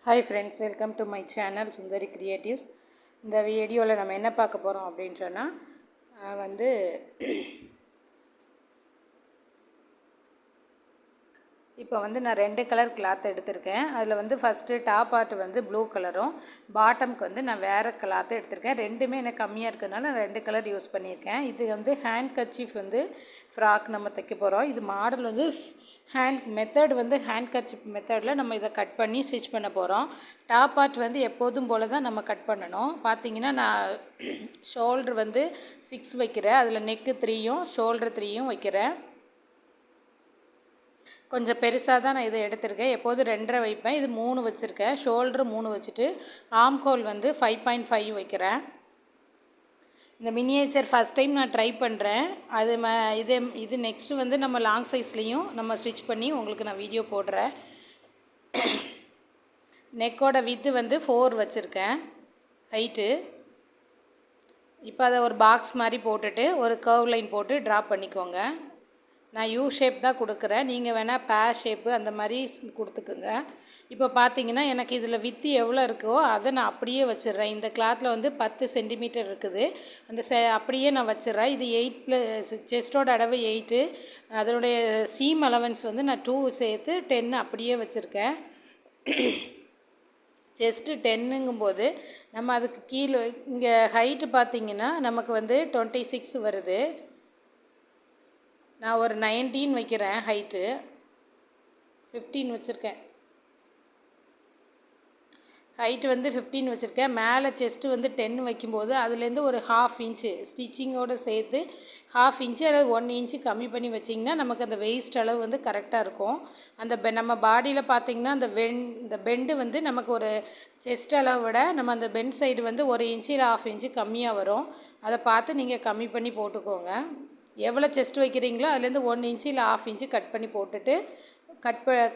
Hi friends, welcome to my channel Sundari creatives. இந்த வீடியோவில் நம்ம என்ன பார்க்க போகிறோம் அப்படின்னு சொன்னால் இப்போ நான் 2 கலர் கிளாத் எடுத்திருக்கேன். அதில் ஃபஸ்ட்டு டாப் பார்ட் ப்ளூ கலரும், பாட்டம்க்கு நான் வேறு கிளாத்தை எடுத்திருக்கேன். ரெண்டுமே எனக்கு கம்மியாக இருக்கிறதுனால நான் 2 கலர் யூஸ் பண்ணியிருக்கேன். இது ஹேண்ட் கர்ச்சீஃப் ஃப்ராக் நம்ம தைக்க போகிறோம். இது model hand method hand kerchief மெத்தடில் நம்ம இதை கட் பண்ணி ஸ்டிச் பண்ண போகிறோம். டாப் பார்ட் எப்போதும் போல் தான் நம்ம கட் பண்ணணும். பார்த்தீங்கன்னா நான் ஷோல்ட்ரு 6 வைக்கிறேன். அதில் நெக்கு 3யும் ஷோல்ட்ரு 3யும் வைக்கிறேன். கொஞ்சம் பெருசாக தான் நான் இதை எடுத்திருக்கேன். எப்போதும் 2.5 வைப்பேன். இது 3 வச்சுருக்கேன். ஷோல்ட்ரு 3 வச்சுட்டு ஆம்ஹோல் 5.5 வைக்கிறேன். இந்த மினியேச்சர் ஃபஸ்ட் டைம் நான் ட்ரை பண்ணுறேன். இது நெக்ஸ்ட்டு நம்ம லாங் சைஸ்லேயும் நம்ம ஸ்டிச் பண்ணி உங்களுக்கு நான் வீடியோ போடுறேன். நெக்கோட வித்து 4 வச்சுருக்கேன் ஹைட்டு. இப்போ அதை ஒரு பாக்ஸ் மாதிரி போட்டுட்டு ஒரு கர்வ் லைன் போட்டு ட்ராப் பண்ணிக்கோங்க. நான் யூ ஷேப் தான் கொடுக்குறேன். நீங்கள் வேணால் பேர் ஷேப்பு அந்த மாதிரி கொடுத்துக்குங்க. இப்போ பார்த்தீங்கன்னா எனக்கு இதில் வித்து எவ்வளோ இருக்கோ அதை நான் அப்படியே வச்சிடுறேன். இந்த கிளாத்தில் 10 சென்டிமீட்டர் இருக்குது. அப்படியே நான் வச்சிடுறேன். இது 8 செஸ்டோட அளவு 8. அதனுடைய சீம் அலவன்ஸ் நான் 2 சேர்த்து 10 அப்படியே வச்சுருக்கேன். செஸ்ட்டு 10ங்கும்போது நம்ம அதுக்கு கீழே இங்கே ஹைட்டு பார்த்திங்கன்னா நமக்கு 26 வருது. நான் ஒரு 19 வைக்கிறேன். ஹைட்டு 15 வச்சுருக்கேன். ஹைட்டு 15 வச்சுருக்கேன். மேலே செஸ்ட்டு 10 வைக்கும்போது அதுலேருந்து ஒரு 1/2 இன்ச்சு ஸ்டிச்சிங்கோடு சேர்த்து 1/2 இன்ச்சு அல்லது 1 இன்ச்சு கம்மி பண்ணி வச்சிங்கன்னா நமக்கு அந்த வெயிஸ்ட் அளவு கரெக்டாக இருக்கும். நம்ம பாடியில் பார்த்திங்கன்னா இந்த பெண்டு நமக்கு ஒரு செஸ்ட் அளவை விட நம்ம அந்த பெண்ட் சைடு 1 இன்ச்சு இல்லை 1/2 இன்ச்சு கம்மியாக வரும். அதை பார்த்து நீங்கள் கம்மி பண்ணி போட்டுக்கோங்க. எவ்வளோ செஸ்ட் வைக்கிறீங்களோ அதுலேருந்து 1 இன்ச்சு இல்லை 1/2 இன்ச்சு கட் பண்ணி போட்டுட்டு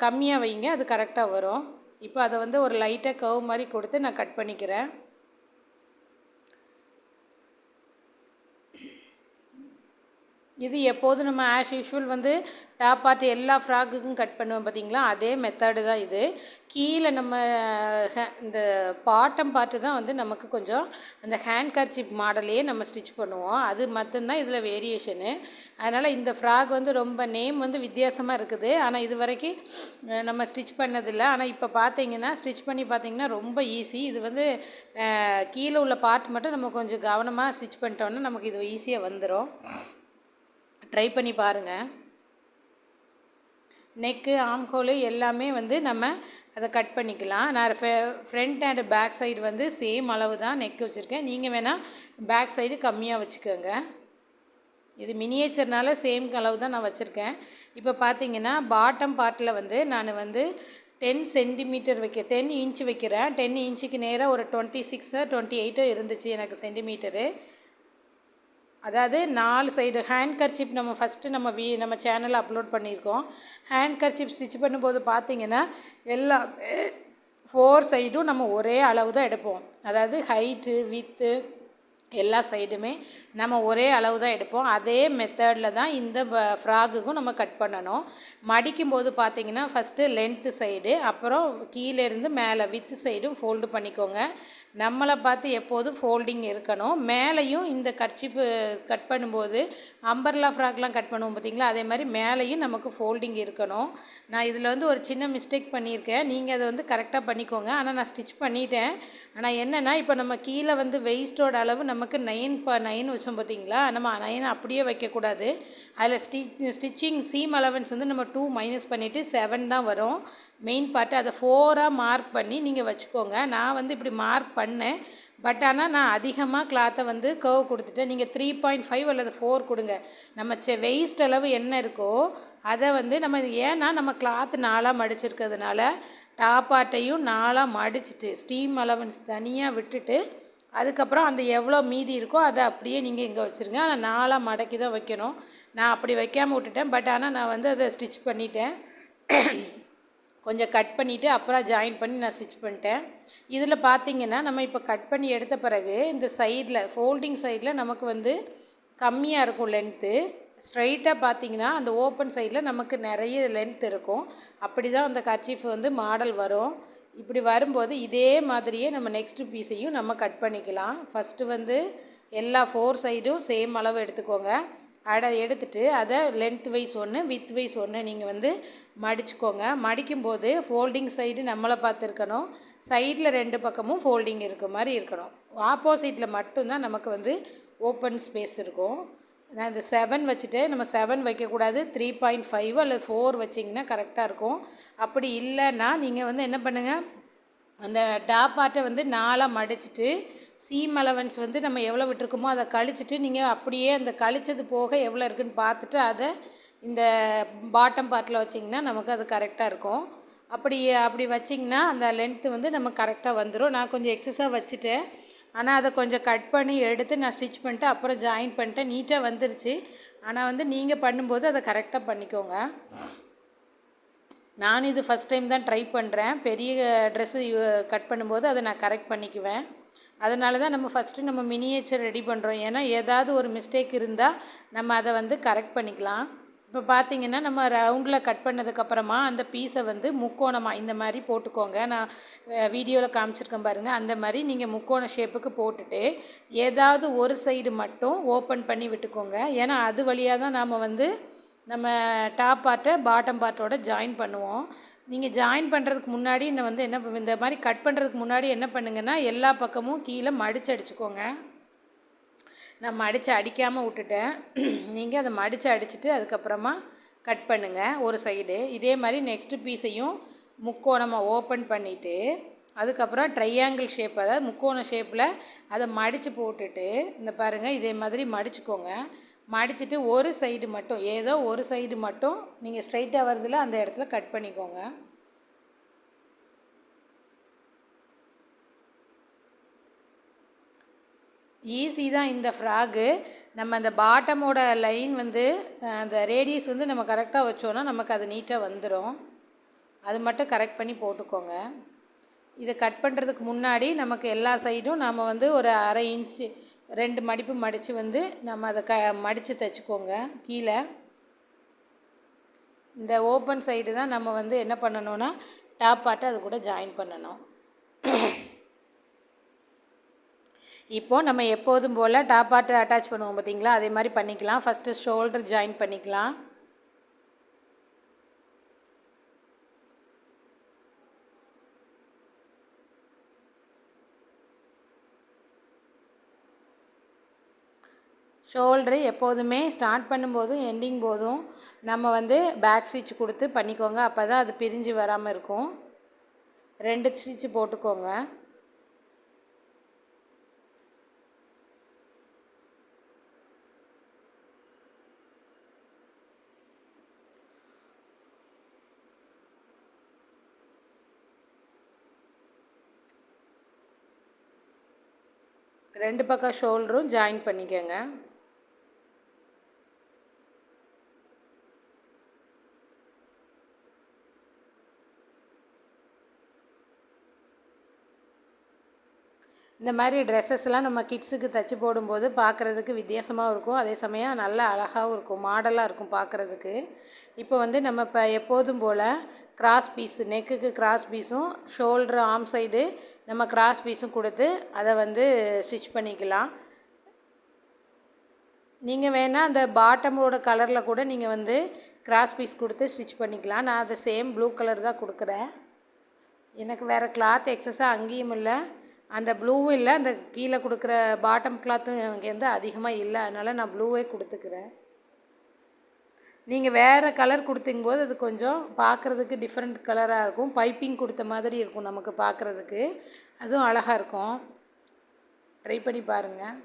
கம்மியாக வைங்க. அது கரெக்டாக வரும். இப்போ அதை ஒரு லைட்டாக கர்வ் மாதிரி கொடுத்து நான் கட் பண்ணிக்கிறேன். இது எப்போதும் நம்ம ஆஸ் யூஷுவல் டாப் பார்ட் எல்லா ஃப்ராக்குக்கும் கட் பண்ணுவோம் பார்த்தீங்களா, அதே மெத்தடு தான் இது. கீழே நம்ம இந்த பாட்டம் பார்ட்டு தான் நமக்கு கொஞ்சம் அந்த ஹேண்ட் கர்ச்சீஃப் மாடலையே நம்ம ஸ்டிச் பண்ணுவோம். அது மட்டும்தான் இதில் வேரியேஷனு. அதனால் இந்த ஃப்ராக் ரொம்ப நேம் வித்தியாசமாக இருக்குது. ஆனால் இது வரைக்கும் நம்ம ஸ்டிச் பண்ணதில்லை. ஆனால் இப்போ பார்த்தீங்கன்னா ஸ்டிச் பண்ணி பார்த்தீங்கன்னா ரொம்ப ஈஸி. இது கீழே உள்ள பார்ட் மட்டும் நம்ம கொஞ்சம் கவனமாக ஸ்டிச் பண்ணிட்டோன்னா நமக்கு இது ஈஸியாக வந்துடும். ட்ரை பண்ணி பாருங்கள். நெக்கு ஆம்ஹோலு எல்லாமே நம்ம அதை கட் பண்ணிக்கலாம். நான் front and back side same அளவு தான் நெக் வச்சுருக்கேன். நீங்கள் வேணால் பேக் சைடு கம்மியாக வச்சுக்கோங்க. இது மினியேச்சர்னால சேம் அளவு தான் நான் வச்சுருக்கேன். இப்போ பார்த்தீங்கன்னா பாட்டம் பார்ட்டில் நான் 10 சென்டிமீட்டர் 10 இன்ச்சு வைக்கிறேன். 10 இன்ச்சுக்கு நேராக ஒரு 26 28 இருந்துச்சு எனக்கு சென்டிமீட்டரு. அதாவது 4 சைடு ஹேண்ட் கர்ச்சீஃப் நம்ம ஃபஸ்ட்டு நம்ம சேனலில் அப்லோட் பண்ணியிருக்கோம். ஹேண்ட் கர்ச்சீஃப் ஸ்டிச் பண்ணும்போது பார்த்திங்கன்னா எல்லா 4 சைடும் நம்ம ஒரே அளவு தான் எடுப்போம். அதாவது ஹைட்டு வித்து எல்லா சைடுமே நம்ம ஒரே அளவு தான் எடுப்போம். அதே மெத்தடில் தான் இந்த ஃப்ராக்குக்கும் நம்ம கட் பண்ணணும். மடிக்கும்போது பார்த்திங்கன்னா ஃபஸ்ட்டு லென்த்து சைடு, அப்புறம் கீழேருந்து மேலே வித்து சைடும் ஃபோல்டு பண்ணிக்கோங்க. நம்மளை பார்த்து எப்போதும் ஃபோல்டிங் இருக்கணும். மேலேயும் இந்த கர்ச்சீஃபு கட் பண்ணும்போது அம்பர்லா ஃப்ராக்லாம் கட் பண்ணுவோம் பார்த்திங்களா, அதே மாதிரி மேலேயும் நமக்கு ஃபோல்டிங் இருக்கணும். நான் இதில் ஒரு சின்ன மிஸ்டேக் பண்ணியிருக்கேன். நீங்கள் அதை கரெக்டாக பண்ணிக்கோங்க. ஆனால் நான் ஸ்டிச் பண்ணிட்டேன். ஆனால் என்னென்னா இப்போ நம்ம கீழே வெயிஸ்டோட அளவு நமக்கு 9 வச்சோம் பார்த்திங்களா, நம்ம 9 அப்படியே வைக்கக்கூடாது. அதில் ஸ்டிச்சிங் சீம் அலவன்ஸ் நம்ம 2 மைனஸ் பண்ணிவிட்டு 7 தான் வரும் மெயின் பார்ட்டு. அதை 4ஆக மார்க் பண்ணி நீங்கள் வச்சுக்கோங்க. நான் இப்படி மார்க் பண்ணேன். பட் ஆனால் நான் அதிகமாக கிளாத்தை கர்வ் கொடுத்துட்டேன். நீங்கள் 3.5 அல்லது 4 கொடுங்க. நம்ம வெயிஸ்ட் அளவு என்ன இருக்கோ அதை நம்ம ஏன்னா நம்ம கிளாத்து 4ஆக மடிச்சிருக்கிறதுனால டாப் பார்ட்டையும் 4ஆக மடிச்சுட்டு ஸ்டீம் அலவன்ஸ் தனியாக விட்டுட்டு அதுக்கப்புறம் அந்த எவ்வளோ மீதி இருக்கோ அதை அப்படியே நீங்கள் இங்கே வச்சுருங்க. ஆனால் 4ஆக மடக்கி தான் வைக்கணும். நான் அப்படி வைக்காமல் விட்டுட்டேன். பட் ஆனால் நான் அதை ஸ்டிச் பண்ணிட்டேன். கொஞ்சம் கட் பண்ணிவிட்டு அப்புறம் ஜாயின் பண்ணி நான் ஸ்டிச் பண்ணிட்டேன். இதில் பார்த்திங்கன்னா நம்ம இப்போ கட் பண்ணி எடுத்த பிறகு இந்த சைடில் ஃபோல்டிங் சைடில் நமக்கு கம்மியாக இருக்கும் லென்த்து. ஸ்ட்ரைட்டாக பார்த்திங்கன்னா அந்த ஓப்பன் சைடில் நமக்கு நிறைய லென்த் இருக்கும். அப்படி தான் அந்த கர்ச்சீஃப் மாடல் வரும். இப்படி வரும்போது இதே மாதிரியே நம்ம நெக்ஸ்ட்டு பீஸையும் நம்ம கட் பண்ணிக்கலாம். ஃபஸ்ட்டு வந்து எல்லா 4 சைடும் சேம் அளவு எடுத்துக்கோங்க. எடுத்துட்டு அதை லென்த் வைஸ் ஒன்று, வித் வைஸ் ஒன்று நீங்கள் வந்து மடிச்சுக்கோங்க. மடிக்கும்போது ஃபோல்டிங் சைடு நம்மளை பார்த்துருக்கணும், சைடில் 2 பக்கமும் ஃபோல்டிங் இருக்க மாதிரி இருக்கணும். ஆப்போசிட்டில் மட்டும்தான் நமக்கு வந்து ஓப்பன் ஸ்பேஸ் இருக்கும். நான் இந்த 7 வச்சுட்டு, நம்ம 7 வைக்கக்கூடாது, 3.5 அல்லது 4 வச்சிங்கன்னா கரெக்டாக இருக்கும். அப்படி இல்லைன்னா நீங்கள் வந்து என்ன பண்ணுங்கள், அந்த டாப் பார்ட்டை வந்து 4ஆக மடிச்சுட்டு சீம் அலவன்ஸ் வந்து நம்ம எவ்வளோ விட்டுருக்கோமோ அதை கழிச்சிட்டு நீங்கள் அப்படியே அந்த கழிச்சது போக எவ்வளோ இருக்குதுன்னு பார்த்துட்டு அதை இந்த பாட்டம் பார்ட்டில் வச்சிங்கன்னா நமக்கு அது கரெக்டாக இருக்கும். அப்படி வச்சிங்கன்னா அந்த லென்த்து வந்து நம்ம கரெக்டாக வந்துடும். நான் கொஞ்சம் எக்ஸஸாக வச்சுட்டேன், ஆனால் அதை கொஞ்சம் கட் பண்ணி எடுத்து நான் ஸ்டிச் பண்ணிட்டு அப்புறம் ஜாயின் பண்ணிட்டேன். நீட்டாக வந்துருச்சு. ஆனால் வந்து நீங்கள் பண்ணும்போது அதை கரெக்டாக பண்ணிக்கோங்க. நான் இது ஃபஸ்ட் டைம் தான் ட்ரை பண்ணுறேன். பெரிய ட்ரெஸ்ஸு கட் பண்ணும்போது அதை நான் கரெக்ட் பண்ணிக்குவேன். அதனால தான் நம்ம ஃபஸ்ட்டு நம்ம மினியேச்சர் ரெடி பண்ணுறோம். ஏன்னா ஏதாவது ஒரு மிஸ்டேக் இருந்தால் நம்ம அதை வந்து கரெக்ட் பண்ணிக்கலாம். இப்போ பார்த்திங்கன்னா நம்ம ரவுண்டில் கட் பண்ணதுக்கப்புறமா அந்த பீஸை வந்து முக்கோணமாக இந்த மாதிரி போட்டுக்கோங்க. நான் வீடியோவில் காமிச்சிருக்கேன் பாருங்கள். அந்த மாதிரி நீங்கள் முக்கோண ஷேப்புக்கு போட்டுட்டு ஏதாவது ஒரு சைடு மட்டும் ஓப்பன் பண்ணி விட்டுக்கோங்க. ஏன்னா அது வழியாக தான் நாம் வந்து நம்ம டாப் பார்ட்டை பாட்டம் பார்ட்டோட ஜாயின் பண்ணுவோம். நீங்கள் ஜாயின் பண்ணுறதுக்கு முன்னாடி வந்து இந்த மாதிரி கட் பண்ணுறதுக்கு முன்னாடி என்ன பண்ணுங்கன்னா, எல்லா பக்கமும் கீழே மடித்து அடிச்சுக்கோங்க. நான் மடித்து அடிக்காமல் விட்டுட்டேன். நீங்கள் அதை மடித்து அடிச்சுட்டு அதுக்கப்புறமா கட் பண்ணுங்கள் ஒரு சைடு. இதே மாதிரி நெக்ஸ்ட்டு பீஸையும் முக்கோணமாக ஓப்பன் பண்ணிவிட்டு அதுக்கப்புறம் ட்ரையாங்கிள் ஷேப், அதாவது முக்கோண ஷேப்பில் அதை மடித்து போட்டுட்டு இந்த பாருங்கள் இதே மாதிரி மடிச்சுக்கோங்க. மடிச்சுட்டு ஒரு சைடு மட்டும், ஏதோ ஒரு சைடு மட்டும் நீங்கள் ஸ்ட்ரைட்டாக வரதில்ல அந்த இடத்துல கட் பண்ணிக்கோங்க. ஈஸி தான் இந்த ஃப்ராகு. நம்ம அந்த பாட்டமோட லைன் வந்து அந்த ரேடியஸ் வந்து நம்ம கரெக்டாக வச்சோன்னா நமக்கு அது நீட்டாக வந்துடும். அது மட்டும் கரெக்ட் பண்ணி போட்டுக்கோங்க. இதை கட் பண்ணுறதுக்கு முன்னாடி நமக்கு எல்லா சைடும் நாம் வந்து ஒரு 1/2 இன்ச்சு 2 மடிப்பு மடித்து வந்து நம்ம அதை மடித்து தைச்சிக்கோங்க. கீழே இந்த ஓப்பன் சைடு தான் நம்ம வந்து என்ன பண்ணணும்னா டாப் பார்ட்டை அது கூட ஜாயின் பண்ணணும். இப்போது நம்ம எப்போதும் போல் டாப் பார்ட்டு அட்டாச் பண்ணுவோம் பார்த்திங்களா, அதே மாதிரி பண்ணிக்கலாம். ஃபஸ்ட்டு ஷோல்டர் ஜாயின் பண்ணிக்கலாம். ஷோல்ட்ரு எப்போதுமே ஸ்டார்ட் பண்ணும்போதும் எண்டிங் போதும் நம்ம வந்து பேக் ஸ்டிச் கொடுத்து பண்ணிக்கோங்க. அப்போ தான் அது பிரிஞ்சு வராமல் இருக்கும். 2 ஸ்டிச்சு போட்டுக்கோங்க. ரெண்டு பக்கம் ஷோல்டரும் ஜாயின் பண்ணிக்கோங்க. இந்த மாதிரி ட்ரெஸ்ஸஸ்லாம் நம்ம கிட்ஸுக்கு தைச்சி போடும்போது பார்க்குறதுக்கு வித்தியாசமாகவும் இருக்கும், அதே சமயம் நல்லா அழகாகவும் இருக்கும், மாடலாக இருக்கும் பார்க்குறதுக்கு. இப்போ வந்து நம்ம இப்போ எப்போதும் போல் கிராஸ் பீஸு, நெக்குக்கு கிராஸ் பீஸும் ஷோல்ட்ரு ஆர்ம் சைடு நம்ம கிராஸ் பீஸும் கொடுத்து அதை வந்து ஸ்டிச் பண்ணிக்கலாம். நீங்கள் வேணால் அந்த பாட்டமோட கலரில் கூட நீங்கள் வந்து கிராஸ் பீஸ் கொடுத்து ஸ்டிச் பண்ணிக்கலாம். நான் அதை சேம் ப்ளூ கலர் தான் கொடுக்குறேன். எனக்கு வேறு கிளாத் எக்ஸஸாக அங்கேயும் இல்லை, அந்த ப்ளூவும் இல்லை, அந்த கீழே கொடுக்குற பாட்டம் கிளாத்தும் எனக்கு எந்த அதிகமாக இல்லை, அதனால் நான் ப்ளூவே கொடுத்துக்கிறேன். நீங்கள் வேறு கலர் கொடுத்திங்கும்போது அது கொஞ்சம் பார்க்குறதுக்கு டிஃப்ரெண்ட் கலராக இருக்கும், பைப்பிங் கொடுத்த மாதிரி இருக்கும் நமக்கு பார்க்குறதுக்கு, அதுவும் அழகாக இருக்கும். ட்ரை பண்ணி பாருங்கள்.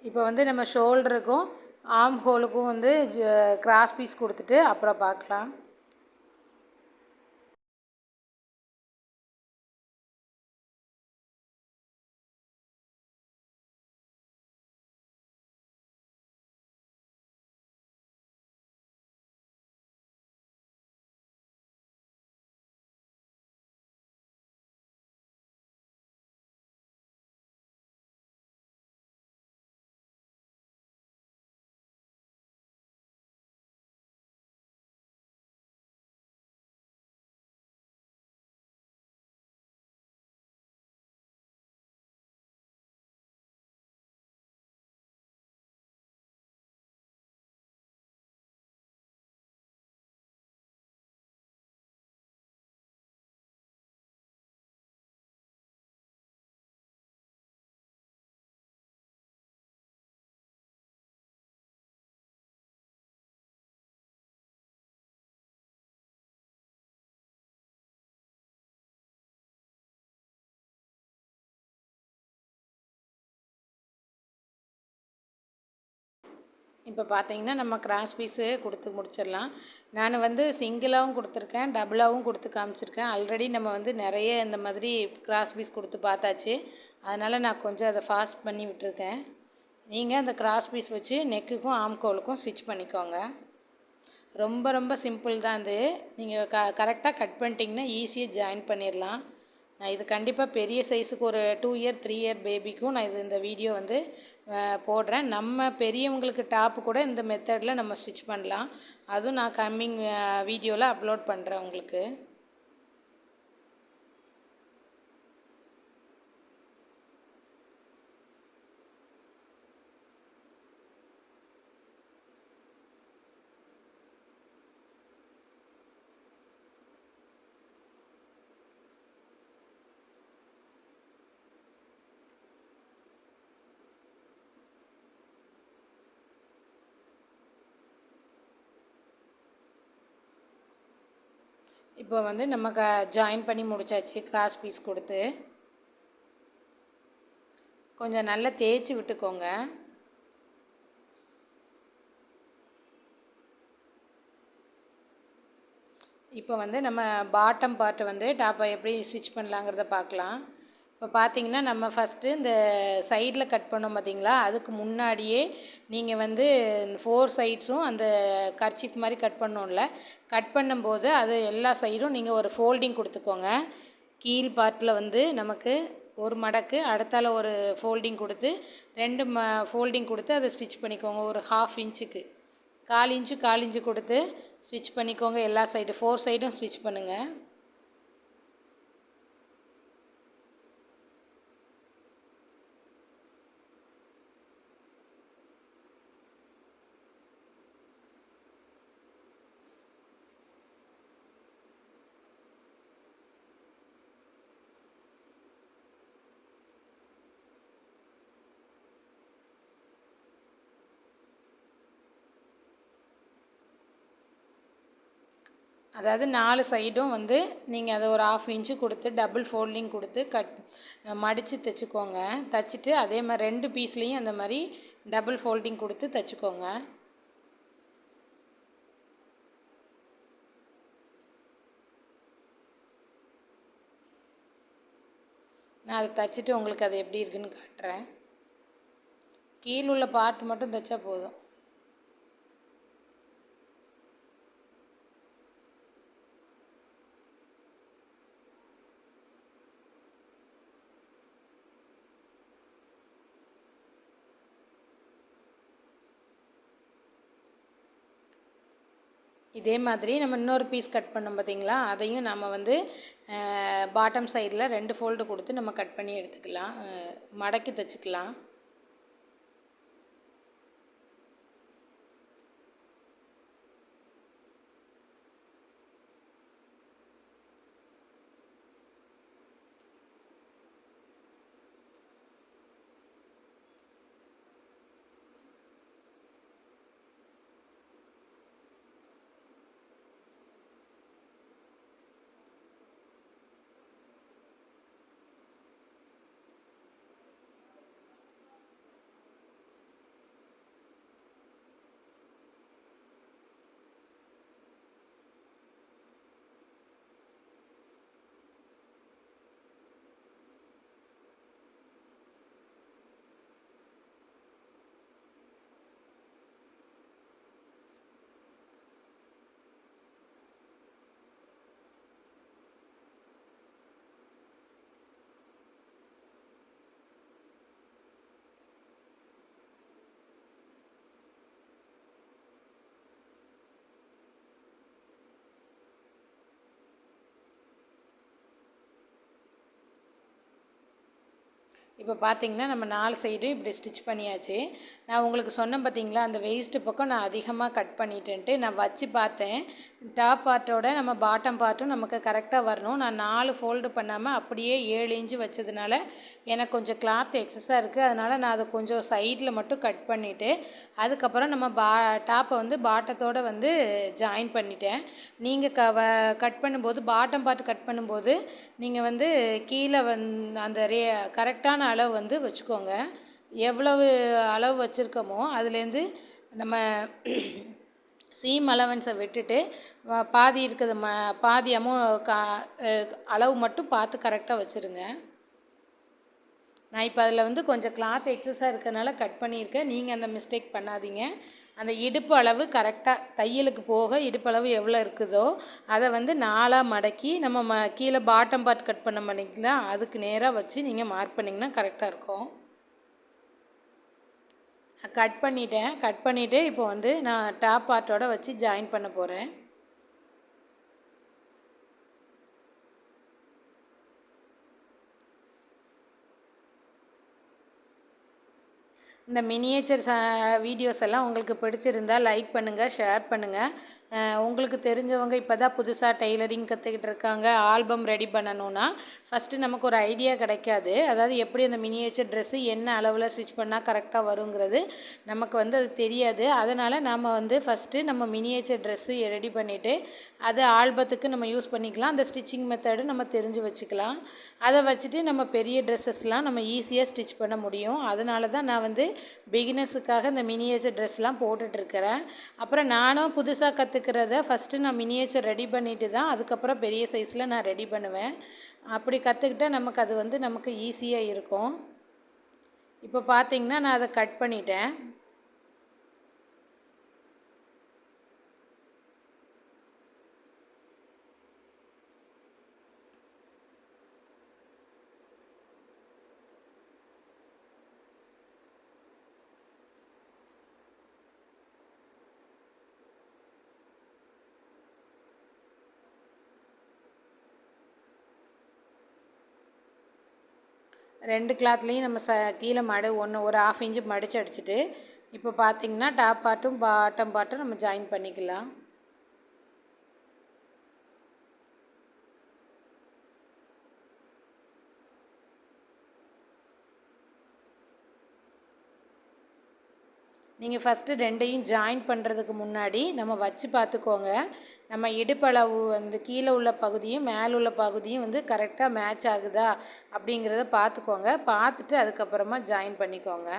இப்போ வந்து நம்ம ஷோல்டருக்கும் ஆர்ம் ஹோலுக்கும் வந்து கிராஸ் பீஸ் கொடுத்துட்டு அப்புறம் பார்க்கலாம். இப்போ பார்த்தீங்கன்னா நம்ம கிராஸ் பீஸு கொடுத்து முடிச்சிடலாம். நான் வந்து சிங்கிளாகவும் கொடுத்துருக்கேன், டபுளாகவும் கொடுத்து காமிச்சிருக்கேன். ஆல்ரெடி நம்ம வந்து நிறைய இந்த மாதிரி கிராஸ் பீஸ் கொடுத்து பார்த்தாச்சு. அதனால் நான் கொஞ்சம் அதை ஃபாஸ்ட் பண்ணி விட்டுருக்கேன். நீங்கள் அந்த கிராஸ் பீஸ் வச்சு நெக்குக்கும் ஆம்கோலுக்கும் ஸ்டிச் பண்ணிக்கோங்க. ரொம்ப ரொம்ப சிம்பிள் தான் இது. நீங்கள் கரெக்டாக கட் பண்ணிட்டீங்கன்னா ஈஸியாக ஜாயின் பண்ணிடலாம். நான் இது கண்டிப்பாக பெரிய சைஸுக்கு ஒரு 2 இயர் 3 இயர் பேபிக்கும் நான் இந்த வீடியோ வந்து போடுறேன். நம்ம பெரியவங்களுக்கு டாப்பு கூட இந்த மெத்தடில் நம்ம ஸ்டிச் பண்ணலாம். அதுவும் நான் கம்மிங் வீடியோவில் அப்லோட் பண்ணுறேன் உங்களுக்கு. இப்போ வந்து நம்ம ஜாயின் பண்ணி முடிச்சாச்சு. கிராஸ் பீஸ் கொடுத்து கொஞ்சம் நல்லா தேய்ச்சி விட்டுக்கோங்க. இப்போ வந்து நம்ம பாட்டம் பார்ட்டை வந்து டாப்பை எப்படி ஸ்டிச் பண்ணலாங்கிறத பார்க்கலாம். இப்போ பார்த்தீங்கன்னா நம்ம ஃபஸ்ட்டு இந்த சைடில் கட் பண்ணோம் பார்த்தீங்களா, அதுக்கு முன்னாடியே நீங்கள் வந்து 4 சைட்ஸும் அந்த கர்ச்சீஃப் மாதிரி கட் பண்ணோம்ல, கட் பண்ணும்போது அது எல்லா சைடும் நீங்கள் ஒரு ஃபோல்டிங் கொடுத்துக்கோங்க. கீழ் பார்ட்டில் வந்து நமக்கு ஒரு மடக்கு, அடுத்தால ஒரு ஃபோல்டிங் கொடுத்து 2 ஃபோல்டிங் கொடுத்து அதை ஸ்டிச் பண்ணிக்கோங்க. ஒரு 1/2 இன்ச்சுக்கு 1/4 இன்ச்சு கொடுத்து ஸ்டிச் பண்ணிக்கோங்க. எல்லா சைடு 4 சைடும் ஸ்டிச் பண்ணுங்கள். அதாவது 4 சைடும் வந்து நீங்கள் அதை ஒரு 1/2 இன்ச்சு கொடுத்து டபுள் ஃபோல்டிங் கொடுத்து மடித்து தைச்சிக்கோங்க. தைச்சிட்டு அதே மாதிரி 2 பீஸ்லேயும் அந்த மாதிரி டபுள் ஃபோல்டிங் கொடுத்து தைச்சிக்கோங்க. நான் அதை தைச்சிட்டு உங்களுக்கு அது எப்படி இருக்குன்னு காட்டுறேன். கீழே உள்ள பார்ட் மட்டும் தைச்சா போதும். இதே மாதிரி நம்ம இன்னொரு பீஸ் கட் பண்ணோம் பார்த்தீங்களா, அதையும் நம்ம வந்து பாட்டம் சைடில் 2 ஃபோல்டு கொடுத்து நம்ம கட் பண்ணி எடுத்துக்கலாம், மடக்கி தைச்சிக்கலாம். இப்போ பார்த்தீங்கன்னா நம்ம 4 சைடும் இப்படி ஸ்டிச் பண்ணியாச்சு. நான் உங்களுக்கு சொன்னேன் பார்த்தீங்களா, அந்த வெயிஸ்ட்டு பக்கம் நான் அதிகமாக கட் பண்ணிட்டேன்ட்டு நான் வச்சு பார்த்தேன். டாப் பார்ட்டோட நம்ம பாட்டம் பார்ட்டும் நமக்கு கரெக்டாக வரணும். நான் 4 ஃபோல்டு பண்ணாமல் அப்படியே 7 இன்ச்சு வச்சதுனால எனக்கு கொஞ்சம் கிளாத் எக்ஸஸாக இருக்குது. அதனால் நான் அதை கொஞ்சம் சைடில் மட்டும் கட் பண்ணிவிட்டு அதுக்கப்புறம் நம்ம டாப்பை வந்து பாட்டத்தோடு வந்து ஜாயின் பண்ணிட்டேன். நீங்கள் கட் பண்ணும்போது பாட்டம் பார்ட் கட் பண்ணும்போது நீங்கள் வந்து கீழே அந்த கரெக்டான அளவு வந்து வச்சுக்கோங்க. எவ்வளவு அளவு வச்சுருக்கோமோ அதுலேருந்து நம்ம சீம் அலவன்ஸை விட்டுட்டு பாதி இருக்கிறது பாதி அளவு மட்டும் பார்த்து கரெக்டாக வச்சுருங்க. நான் இப்போ அதில் வந்து கொஞ்சம் கிளாத் எக்ஸஸாக இருக்கிறதுனால கட் பண்ணியிருக்கேன். நீங்கள் அந்த மிஸ்டேக் பண்ணாதீங்க. அந்த இடுப்பு அளவு கரெக்டாக தையலுக்கு போக இடுப்பு அளவு எவ்வளோ இருக்குதோ அதை வந்து 4ஆக மடக்கி நம்ம கீழே பாட்டம் பார்ட் கட் பண்ண பண்ணிங்களா அதுக்கு நேராக வச்சு நீங்கள் மார்க் பண்ணிங்கன்னா கரெக்டாக இருக்கும். கட் பண்ணிவிட்டு இப்போ வந்து நான் டாப் பார்ட்டோட வச்சு ஜாயின் பண்ண போகிறேன். இந்த மினியேச்சர் வீடியோஸ் எல்லாம் உங்களுக்கு பிடிச்சிருந்தால் லைக் பண்ணுங்கள், ஷேர் பண்ணுங்கள். உங்களுக்கு தெரிஞ்சவங்க இப்போ தான் புதுசாக டெய்லரிங் கற்றுக்கிட்டு இருக்காங்க, ஆல்பம் ரெடி பண்ணணுன்னா ஃபஸ்ட்டு நமக்கு ஒரு ஐடியா கிடைக்காது. அதாவது எப்படி அந்த மினியேச்சர் ட்ரெஸ்ஸு என்ன அளவில் ஸ்டிச் பண்ணால் கரெக்டாக வருங்கிறது நமக்கு வந்து அது தெரியாது. அதனால் நாம் வந்து ஃபஸ்ட்டு நம்ம மினியேச்சர் ட்ரெஸ்ஸு ரெடி பண்ணிவிட்டு அது ஆல்பத்துக்கு நம்ம யூஸ் பண்ணிக்கலாம். அந்த ஸ்டிச்சிங் மெத்தடு நம்ம தெரிஞ்சு வச்சுக்கலாம். அதை வச்சுட்டு நம்ம பெரிய ட்ரெஸ்ஸஸ்லாம் நம்ம ஈஸியாக ஸ்டிச் பண்ண முடியும். அதனால தான் நான் வந்து பிகினர்ஸுக்காக இந்த மினியேச்சர் ட்ரெஸ்லாம் போட்டுட்ருக்கிறேன். அப்புறம் நானும் புதுசாக கற்றுக்கிறத ஃபஸ்ட்டு நான் மினியேச்சர் ரெடி பண்ணிவிட்டு தான் அதுக்கப்புறம் பெரிய சைஸில் நான் ரெடி பண்ணுவேன். அப்படி கற்றுக்கிட்டால் நமக்கு அது வந்து நமக்கு ஈஸியாக இருக்கும். இப்போ பார்த்திங்கன்னா நான் அதை கட் பண்ணிட்டேன். ரெண்டு கிளாத்லேயும் நம்ம கீழே ஒரு 1/2 இன்ச்சு மடித்து அடிச்சுட்டு இப்போ பார்த்திங்கன்னா டாப் பார்ட்டும் பாட்டம் பார்ட்டும் நம்ம ஜாயின் பண்ணிக்கலாம். நீங்கள் ஃபஸ்ட்டு ரெண்டையும் ஜாயின் பண்ணுறதுக்கு முன்னாடி நம்ம வச்சு பார்த்துக்கோங்க. நம்ம இடுப்பளவு வந்து கீழே உள்ள பகுதியும் மேலே உள்ள பகுதியும் வந்து கரெக்டாக மேட்ச் ஆகுதா அப்படிங்கிறத பார்த்துக்கோங்க. பார்த்துட்டு அதுக்கப்புறமா ஜாயின் பண்ணிக்கோங்க.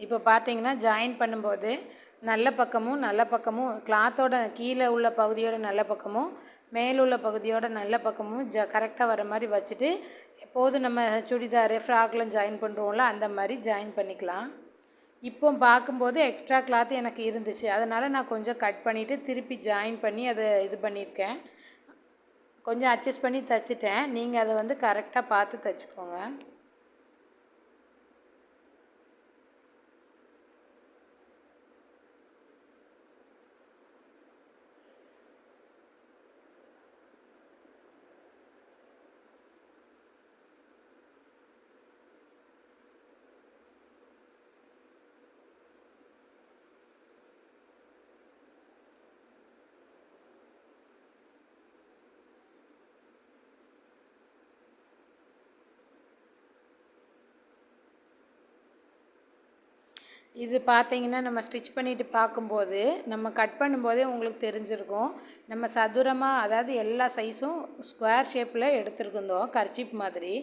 இப்போ பார்த்தீங்கன்னா ஜாயின் பண்ணும்போது நல்ல பக்கமும் கிளாத்தோட கீழே உள்ள பகுதியோட நல்ல பக்கமும் மேலுள்ள பகுதியோட நல்ல பக்கமும் கரெக்டாக வர மாதிரி வச்சுட்டு எப்போதும் நம்ம சுடிதார் ஃப்ராக்லாம் ஜாயின் பண்ணுறோம்ல அந்த மாதிரி ஜாயின் பண்ணிக்கலாம். இப்போ பார்க்கும்போது எக்ஸ்ட்ரா கிளாத் எனக்கு இருந்துச்சு, அதனால் நான் கொஞ்சம் கட் பண்ணிவிட்டு திருப்பி ஜாயின் பண்ணி அதை இது பண்ணியிருக்கேன். கொஞ்சம் அட்ஜஸ்ட் பண்ணி தைச்சிட்டேன். நீங்கள் அதை வந்து கரெக்டாக பார்த்து தைச்சிக்கோங்க. இது பார்த்தீங்கன்னா நம்ம ஸ்டிச் பண்ணிவிட்டு பார்க்கும்போது நம்ம கட் பண்ணும்போதே உங்களுக்கு தெரிஞ்சிருக்கும். நம்ம சதுரமாக அதாவது எல்லா சைஸும் ஸ்கொயர் ஷேப்பில் எடுத்துருந்தோம் கர்ச்சீப் மாதிரி.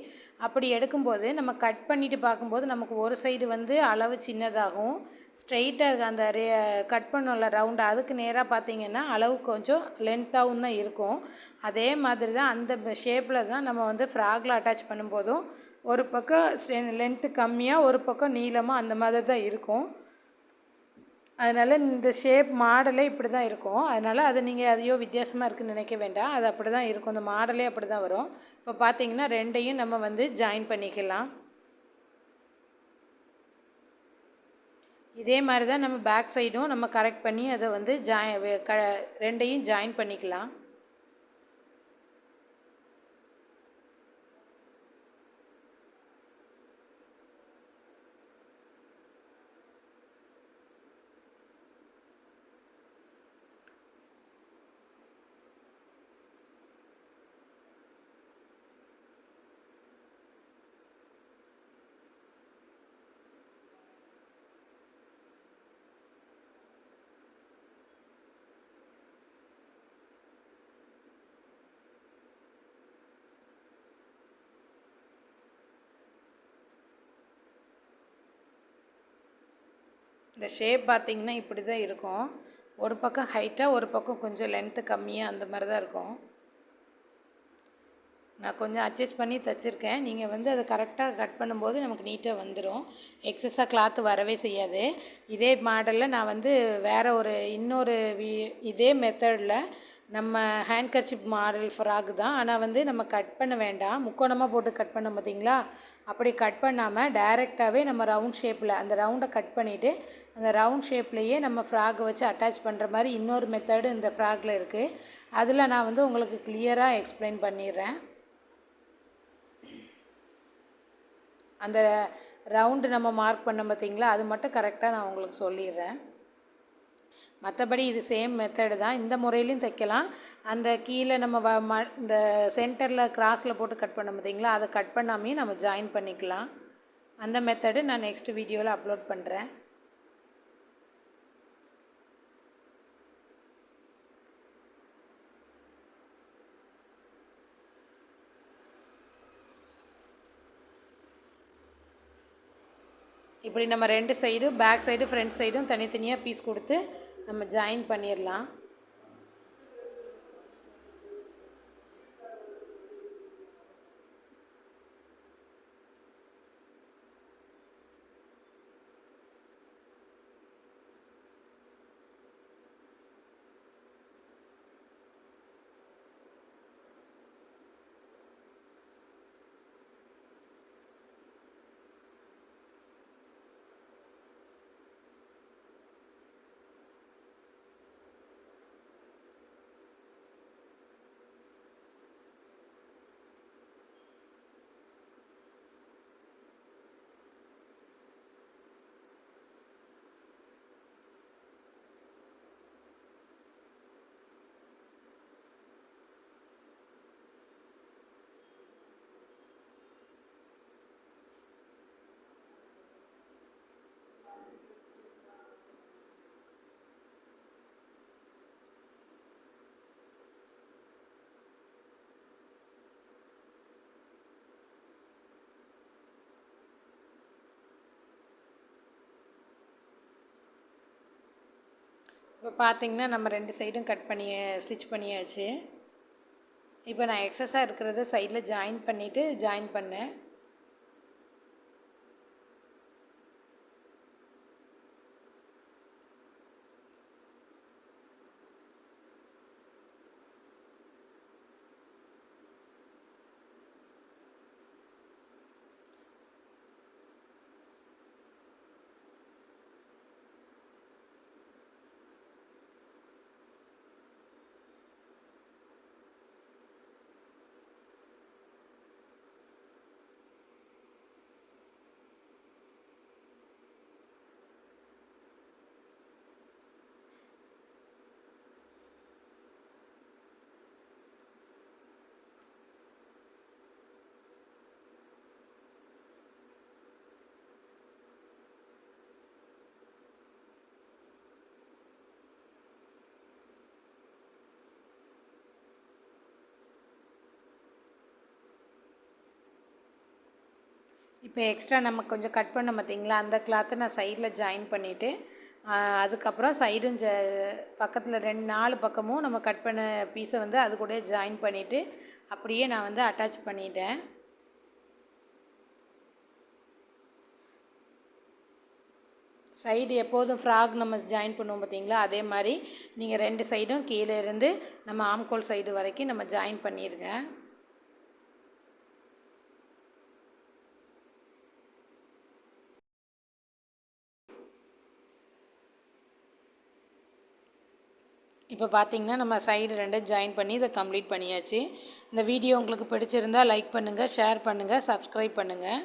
அப்படி எடுக்கும்போது நம்ம கட் பண்ணிவிட்டு பார்க்கும்போது நமக்கு ஒரு சைடு வந்து அளவு சின்னதாகவும் ஸ்ட்ரெயிட்டாக அந்த கட் பண்ணோம்ல ரவுண்டு அதுக்கு நேராக பார்த்திங்கன்னா அளவு கொஞ்சம் லென்த்தாகவும் தான் இருக்கும். அதே மாதிரி தான் அந்த ஷேப்பில் தான் நம்ம வந்து ஃப்ராகில் அட்டாச் பண்ணும்போதும் ஒரு பக்கம் லென்த்து கம்மியாக ஒரு பக்கம் நீளமாக அந்த மாதிரி தான் இருக்கும். அதனால் இந்த ஷேப் மாடலே இப்படி தான் இருக்கும். அதனால் அதை நீங்கள் அதையோ வித்தியாசமாக இருக்குதுன்னு நினைக்க வேண்டாம். அது அப்படி தான் இருக்கும். அந்த மாடலே அப்படி தான் வரும். இப்போ பார்த்தீங்கன்னா ரெண்டையும் நம்ம வந்து ஜாயின் பண்ணிக்கலாம். இதே மாதிரி தான் நம்ம பேக் சைடும் நம்ம கரெக்ட் பண்ணி அதை வந்து ரெண்டையும் ஜாயின் பண்ணிக்கலாம். இந்த ஷேப் பார்த்திங்கன்னா இப்படி தான் இருக்கும். ஒரு பக்கம் ஹைட்டாக, ஒரு பக்கம் கொஞ்சம் லென்த்து கம்மியாக அந்த மாதிரி தான் இருக்கும். நான் கொஞ்சம் அட்ஜஸ்ட் பண்ணி தைச்சிருக்கேன். நீங்கள் வந்து அதை கரெக்டாக கட் பண்ணும்போது நமக்கு நீட்டாக வந்துடும். எக்ஸஸாக கிளாத்து வரவே செய்யாது. இதே மாடலில் நான் வந்து வேறு இன்னொரு இதே மெத்தடில் நம்ம ஹேண்ட்கர்ச்சிப் மாடல் ஃப்ராக் தான். ஆனால் வந்து நம்ம கட் பண்ண வேண்டாம். முக்கோணமாக போட்டு கட் பண்ண பார்த்தீங்களா, அப்படி கட் பண்ணாமல் டைரெக்டாகவே நம்ம ரவுண்ட் ஷேப்பில் அந்த ரவுண்டை கட் பண்ணிவிட்டு அந்த ரவுண்ட் ஷேப்லேயே நம்ம ஃப்ராகை வச்சு அட்டாச் பண்ணுற மாதிரி இன்னொரு மெத்தடு இந்த ஃப்ராகில் இருக்குது. அதில் நான் வந்து உங்களுக்கு கிளியராக எக்ஸ்பிளைன் பண்ணிடுறேன். அந்த ரவுண்டு நம்ம மார்க் பண்ண பார்த்தீங்களா, அது மட்டும் கரெக்டாக நான் உங்களுக்கு சொல்லிடுறேன். மற்றபடி இது சேம் மெத்தடு தான். இந்த முறையிலையும் தைக்கலாம். அந்த கீழே நம்ம இந்த சென்டரில் கிராஸில் போட்டு கட் பண்ண பார்த்தீங்களா, அதை கட் பண்ணாமையும் நம்ம ஜாயின் பண்ணிக்கலாம். அந்த மெத்தடு நான் நெக்ஸ்ட் வீடியோவில் அப்லோட் பண்ணுறேன். இப்படி நம்ம ரெண்டு சைடும் பேக் சைடு ஃப்ரண்ட் சைடும் தனித்தனியாக பீஸ் கொடுத்து நம்ம ஜாயின் பண்ணிடலாம். இப்போ பார்த்திங்கன்னா நம்ம ரெண்டு சைடும் ஸ்டிச் பண்ணியாச்சு. இப்போ நான் எக்ஸஸாக இருக்கிறத சைடில் ஜாயின் பண்ணேன். இப்போ எக்ஸ்ட்ரா நம்ம கொஞ்சம் கட் பண்ண பார்த்தீங்களா, அந்த கிளாத்தை நான் சைடில் ஜாயின் பண்ணிவிட்டு அதுக்கப்புறம் சைடும் பக்கத்தில் 4 பக்கமும் நம்ம கட் பண்ண பீஸை வந்து அது கூட ஜாயின் பண்ணிவிட்டு அப்படியே நான் வந்து அட்டாச் பண்ணிட்டேன். சைடு எப்போதும் ஃப்ராக் நம்ம ஜாயின் பண்ணுவோம் பார்த்தீங்களா, அதே மாதிரி நீங்கள் 2 சைடும் கீழே இருந்து நம்ம ஆம்கோல் சைடு வரைக்கும் நம்ம ஜாயின் பண்ணிடுங்க. இப்போ பார்த்தீங்கன்னா நம்ம சைடு 2 ஜாயின் பண்ணி இதை கம்ப்ளீட் பண்ணியாச்சு. இந்த வீடியோ உங்களுக்கு பிடிச்சிருந்தால் லைக் பண்ணுங்கள், ஷேர் பண்ணுங்கள், சப்ஸ்கிரைப் பண்ணுங்கள்.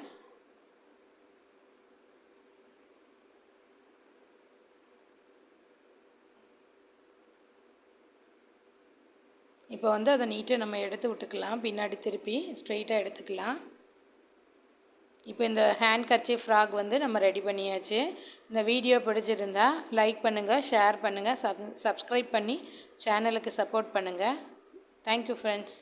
இப்போ வந்து அதை நீட்டாக நம்ம எடுத்து விட்டுக்கலாம், பின்னாடி திருப்பி ஸ்ட்ரெயிட்டாக எடுத்துக்கலாம். இப்போ இந்த ஹேண்ட் கர்ச்சீஃப் ஃப்ராக் வந்து நம்ம ரெடி பண்ணியாச்சு. இந்த வீடியோ பிடிச்சிருந்தா லைக் பண்ணுங்கள், ஷேர் பண்ணுங்கள், சப்ஸ்கிரைப் பண்ணி சேனலுக்கு சப்போர்ட் பண்ணுங்கள். Thank you friends.